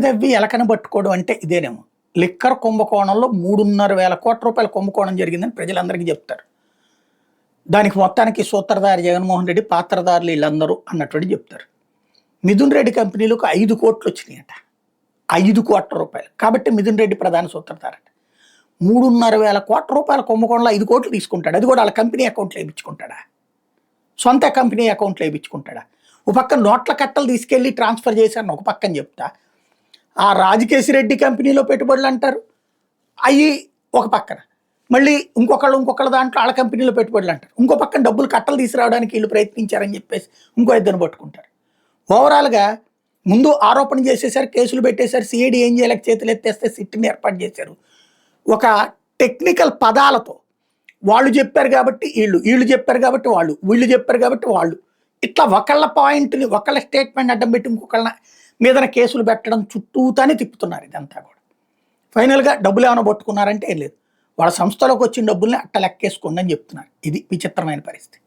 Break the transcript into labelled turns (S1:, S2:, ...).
S1: తవ్వి ఎలకన పట్టుకోవడం అంటే ఇదేనేమో. లిక్కర్ కుంభకోణంలో 3,500 కోట్ల రూపాయల కుంభకోణం జరిగిందని ప్రజలందరికీ చెప్తారు. దానికి మొత్తానికి సూత్రధారి జగన్మోహన్ రెడ్డి, పాత్రధారులు వీళ్ళందరూ అన్నటువంటి చెప్తారు. మిథున్ రెడ్డి కంపెనీలకు 5 కోట్లు వచ్చినాయట. 5 కోట్ల రూపాయలు. కాబట్టి మిథున్ రెడ్డి ప్రధాన సూత్రధారట. 3,500 కోట్ల రూపాయల కుంభకోణంలో 5 కోట్లు తీసుకుంటాడు. అది కూడా వాళ్ళ కంపెనీ అకౌంట్లో వేయించుకుంటాడా? సొంత కంపెనీ అకౌంట్లో వేయించుకుంటాడా? ఒక పక్క నోట్ల కట్టలు తీసుకెళ్లి ట్రాన్స్ఫర్ చేశారని ఒక పక్కన చెప్తా, ఆ రాజకేశిరెడ్డి కంపెనీలో పెట్టుబడులు అంటారు, అవి ఒక పక్కన మళ్ళీ ఇంకొకళ్ళ దాంట్లో వాళ్ళ కంపెనీలో పెట్టుబడులు అంటారు. ఇంకో పక్కన డబ్బులు కట్టలు తీసుకురావడానికి వీళ్ళు ప్రయత్నించారని చెప్పేసి ఇంకో ఇద్దరు పట్టుకుంటారు. ఓవరాల్గా ముందు ఆరోపణ చేసేసారు, కేసులు పెట్టేశారు. సిఐడి ఏం చేయలేక చేతులు ఎత్తేస్తే సిట్ని ఏర్పాటు చేశారు. ఒక టెక్నికల్ పదాలతో వాళ్ళు చెప్పారు కాబట్టి వీళ్ళు చెప్పారు కాబట్టి వీళ్ళు చెప్పారు కాబట్టి వాళ్ళు, ఇట్లా ఒకళ్ళ పాయింట్ని ఒకళ్ళ స్టేట్మెంట్ అడ్డం పెట్టి ఇంకొకళ్ళ మీదన కేసులు పెట్టడం చుట్టూతానే తిప్పుతున్నారు. ఇదంతా కూడా ఫైనల్గా డబ్బులు ఏమైనా పట్టుకున్నారంటే ఏం లేదు, వాళ్ళ సంస్థలోకి వచ్చిన డబ్బుల్ని అట్ట లెక్కేసుకోండి అని చెప్తున్నారు. ఇది విచిత్రమైన పరిస్థితి.